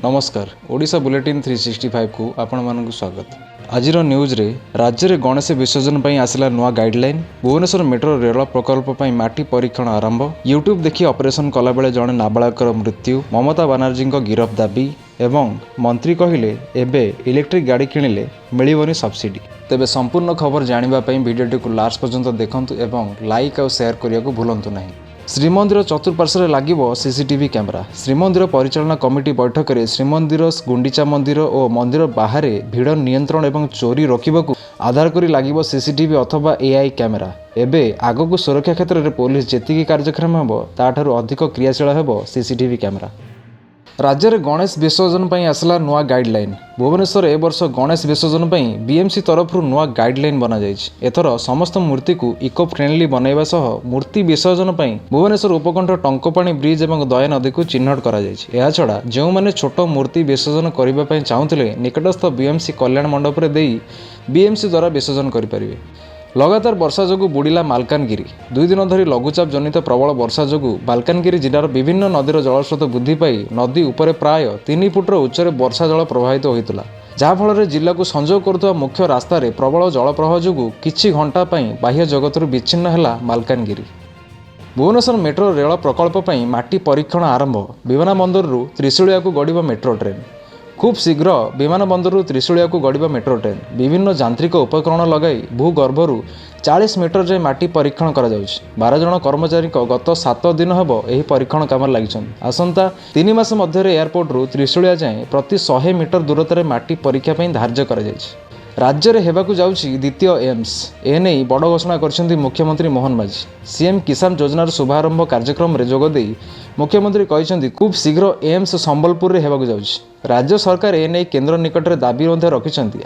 नमस्कार ओडिशा बुलेटिन 365 को आपण मानक स्वागत। आज न्यूज रे राज्य में गणेश विसर्जन पर आसला नुआ गाइडलाइन। भुवनेश्वर मेट्रो रेल प्रकल्प पर माटी परीक्षण आरंभ। यूट्यूब देखि ऑपरेशन कला बेले जड़े नाबालकर मृत्यु। ममता बनर्जी गिरफ दाबी एवं मंत्री कहिले एबे इलेक्ट्रिक गाड़ी किणिले मिलिबनी सब्सिडी। तेबे संपूर्ण खबर जानिबा वीडियो को लास्ट पर्यंत देखंतु एवं लाइक और शेयर करिया को भूलंतु नहीं। श्रीमंदिर चतुर्पार्श्वे लागिबो सीसीटीवी कैमेरा। श्रीमंदिर परिचालना कमिटी बैठक में श्रीमंदिर गुंडीचा मंदिर और मंदिर बाहर भिड़ नियंत्रण एवं चोरी रोकबाकू आधार करी लागिबो सीसीटीवी अथवा एआई कैमेरा। एबे आगकू सुरक्षा क्षेत्र में पुलिस जेतिकी कार्यक्रम हेबो ताठारु अधिक क्रियाशील हेबो सीसीटीवी कैमेरा। राज्य में गणेश विसर्जन पर आसला नुआ गाइडलाइन। भुवनेश्वर ए वर्ष गणेश विसर्जन पर बीएमसी तरफ नुआ गाइडलाइन बना जाइछि। एथर समस्त मूर्ति को इको फ्रेंडली बनैबा सह मूर्ति विसर्जन पर भुवनेश्वर उपकंठ टंकपाणी ब्रिज और दया नदी को चिन्हट करा जाइछि। एहा छडा जो माने छोट मूर्ति विसर्जन करबा पई चाहुथिले निकटस्थ बीएमसी कल्याण मंडप रे देई बीएमसी द्वारा विसर्जन करि परिबे। लगातार वर्षा जोगु बुड़िला मालकानगिरी। 2 दिन धरी लघुचाप जनित प्रबल वर्षा जोगु मालकानगिरी जिलार विभिन्न नदीर जलस्रोत वृद्धि पाई नदी उपरे प्राय 3 फुटर उच्चरे वर्षा जल प्रवाहित होइतला, जहाँ फल जिला को संजोग करुवा मुख्य रास्ता रे प्रबल जलप्रवाह जोगु किछि घंटा पाई बाह्य जगतरु विच्छिन्न हैला मालकानगिरी। भुवनेश्वर मेट्रो रेल प्रकल्प पर माटी परीक्षण आरंभ। विमानबंदरु त्रिशूलिया को गड़िबो मेट्रो ट्रेन। खूब शीघ्र विमानबंदरु त्रिशूलिया को गड़िबो मेट्रो ट्रेन। विभिन्न यांत्रिक उपकरण लगाई भूगर्भरू 40 मीटर जाए माटी परीक्षण करा जाउछि। 12 जन कर्मचारी गत 7 दिन हेबो एही परीक्षण काम लागिछन। आसंता 3 मास मध्य एयरपोर्ट रु त्रिशूलिया जाए प्रति 100 मीटर दूरतार माटी परीक्षा पई धार्य करा जाइछि। राज्य में हेबाकू जाउछि द्वितीय एम्स। एने बड़ घोषणा करछन्ती मुख्यमंत्री मोहन माझी। सीएम किसान योजनार शुभारंभ कार्यक्रम रे जोगदे मुख्यमंत्री कहिसन्ती खूब शीघ्र एम्स संबलपुर रे हेबाकू जाउछि। राज्य सरकार एने केंद्र निकट में दाबी मध्य रखिछन्ती।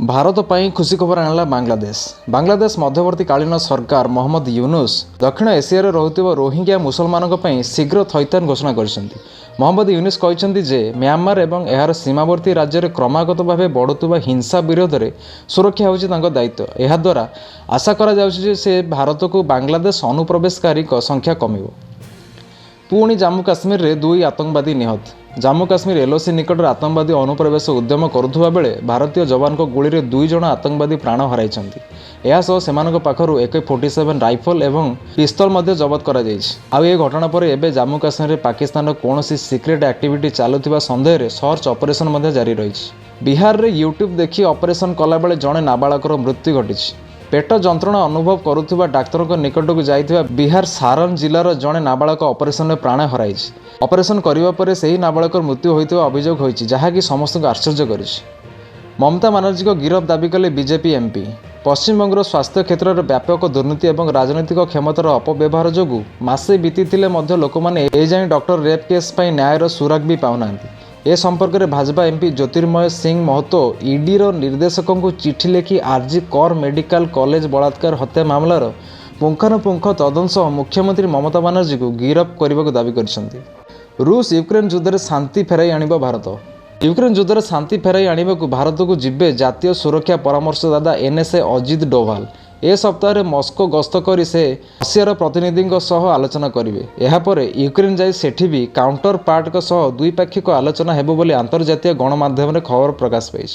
भारत पर खुशी खबर आणला बांग्लादेश मध्यवर्ती कालीन सरकार मोहम्मद यूनुस दक्षिण एशिया रोहुथिबा रोहिंग्या मुसलमानक पई शीघ्र थैथान घोषणा करछन्ती। मोहम्मद यूनुस कहते जे म्यांमार एवं एहार सीमावर्ती राज्य में क्रमागत भाव बढ़ुवा हिंसा विरोध में सुरक्षा होछि तांको दायित्व। एहा द्वारा आशा करा जाउछि जे से भारत को बांग्लादेश अनुप्रवेशकारी संख्या कमिबो। पुणी जम्मू काश्मीर रे 2 आतंकवादी निहत। जम्मू काश्मीर एलओसी निकट आतंकवादी अनुप्रवेश उद्यम करुवा बेले भारतीय जवान को गुली में 2 जन आतंकवादी प्राण हराइछन्ति। यासह सेमानक पाखरु AK-47 राइफल एवं पिस्तल मध्य जबत करा जाइछि। आउ ए घटना पर एबे जम्मू काश्मीर रे पाकिस्तान कोनोसी सिक्रेट एक्टिविटी चालुथिबा संदेह रे सर्च ऑपरेशन मध्य जारी रहिछि। बिहार रे यूट्यूब देखि ऑपरेशन कला बेले जणे नाबालकर मृत्यु घटिछि। पेट जंत्रणा अनुभव करुवा डाक्तर निकट को जाइथिबा बिहार सारण जिलार जणे नाबालक ऑपरेशन में प्राण हराइछि। ऑपरेशन करिबा परे सेही नाबालकर मृत्यु होइथिबा अभियोग होइछि, जहाँकि समस्त आश्चर्य करिछि। ममता बनर्जी को गिरफ दाबी कले बीजेपी एमपी। पश्चिमबंगर स्वास्थ्य क्षेत्र में व्यापक दुर्नीति और राजनैतिक क्षमतार अपव्यवहार जोगु मासे बीती लोक मैंने एजाएं डॉक्टर रेप केस पर न्यायर सुराग भी पाऊना। ए संपर्क में भाजपा एमपी ज्योतिर्मय सिंह महतो ईडी निर्देशकों को चिठी लिखि आरजी कर मेडिकल कॉलेज बलात्कार हत्या मामलार पुंखानुपुंख तदंत सह मुख्यमंत्री ममता बनर्जी को गिरफ करने को दावी कर। रूस यूक्रेन युद्ध में शांति फेराई आणिबो भारत। यूक्रेन युद्ध में शांति फेराई आने को भारत को जिबे जातीय सुरक्षा परामर्शदाता NSA अजित डोभाल। ए सप्ताह मस्को गस्त कर से रशियार प्रतिनिधि आलोचना करेंगे। यापर यूक्रेन जाई सेठी भी काउंटर पार्ट द्विपाक्षिक आलोचना हेबो बोली अंतर्जातीय गणमाध्यम खबर प्रकाश पाई।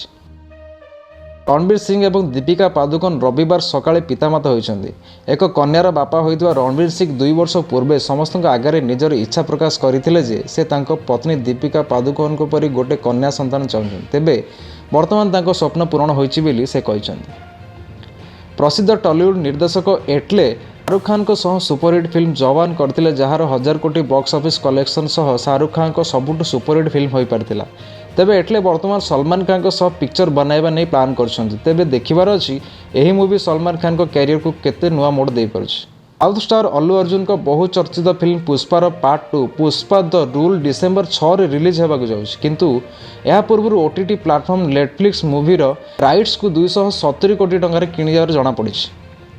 रणवीर सिंह एवं दीपिका पादुकोण रविवार सकाळे पितामाता होइछन्ति। एक कन्यार बापा होइतबा रणवीर सिंह 2 वर्ष पूर्वे समस्त आगे निजर इच्छा प्रकाश करथिले जे से तांको पत्नी दीपिका पादुकोण को परि गोटे कन्या संतान चाहुछन्ति। तेबे वर्तमान तांको स्वप्न पूरण होइछि बोली से कहिछन्ति। प्रसिद्ध टॉलीवुड निर्देशक एटले शाहरुख खान को सह सुपरहिट फिल्म जवान करथिले, जहार 1000 कोटी बॉक्स ऑफिस कलेक्शन सह शाहरुख खान को सबुठ सुपरहिट फिल्म हो पारथिला। तेबे एटले वर्तमान सलमान खान को सह पिक्चर बनाइबा नहीं प्लान करछन्ति। तेबे देखिबार अछि एही मूवी सलमान खान को कैरियर को केते नुआ मोड़ दे पारछि। साउथ स्टार अल्लू अर्जुन को बहुचर्चित फिल्म पुष्पार part 2 Pushpa the rule December 6 रे रिलीज होगा जाउछि, किंतु या पूर्व OTT प्लाटफर्म नेटफ्लिक्स मूवीर राइट्स को 270 कोटी टंकार किणिबार जଣା पड़िछि।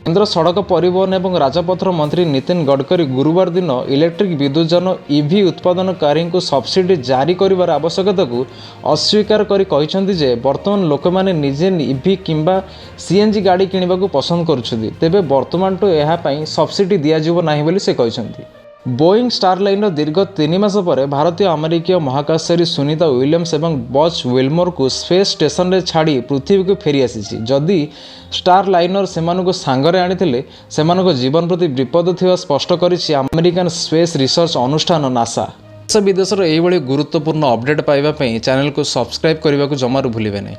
केंद्र सड़क परिवहन एवं राजपथ मंत्री नितिन गडकरी गुरुवार दिन इलेक्ट्रिक विद्युतजान EV उत्पादनकारी को सब्सिडी जारी करिवार आवश्यकता को अस्वीकार करी कहिसंती जे वर्तमान लोक माने निजे EV किंबा CNG गाड़ी किनिबा को पसंद करुछथि। तेबे वर्तमान तो एहा पई सब्सिडी दिया जिवो नाही बोली से कहिसंती। ବୋଇଂ ଷ୍ଟାରଲାଇନର ଦୀର୍ଘ 3 ମାସ ପରେ ଭାରତୀୟ ଆମେରିକୀୟ ମହାକାଶଚାରୀ ସୁନିତା ୱିଲିୟମ୍ସ ଏବଂ ବଜ୍ ୱିଲମରଙ୍କୁ ସ୍ପେସ୍ ଷ୍ଟେସନରେ ଛାଡ଼ି ପୃଥିବୀକୁ ଫେରି ଆସିଛି। ଯଦି ଷ୍ଟାରଲାଇନର ସେମାନଙ୍କୁ ସାଙ୍ଗରେ ଆଣିଥିଲେ ସେମାନଙ୍କ ଜୀବନ ପ୍ରତି ବିପଦ ଥିବା ସ୍ପଷ୍ଟ କରିଛି ଆମେରିକାନ୍ ସ୍ପେସ୍ ରିସର୍ଚ୍ଚ ଅନୁଷ୍ଠାନ ନାସା। ଦେଶ ବିଦେଶର ଏହିଭଳି ଗୁରୁତ୍ୱପୂର୍ଣ୍ଣ ଅପଡେଟ୍ ପାଇବା ପାଇଁ ଚ୍ୟାନେଲକୁ ସବସ୍କ୍ରାଇବ୍ କରିବାକୁ ଜମାରୁ ଭୁଲିବେ ନାହିଁ।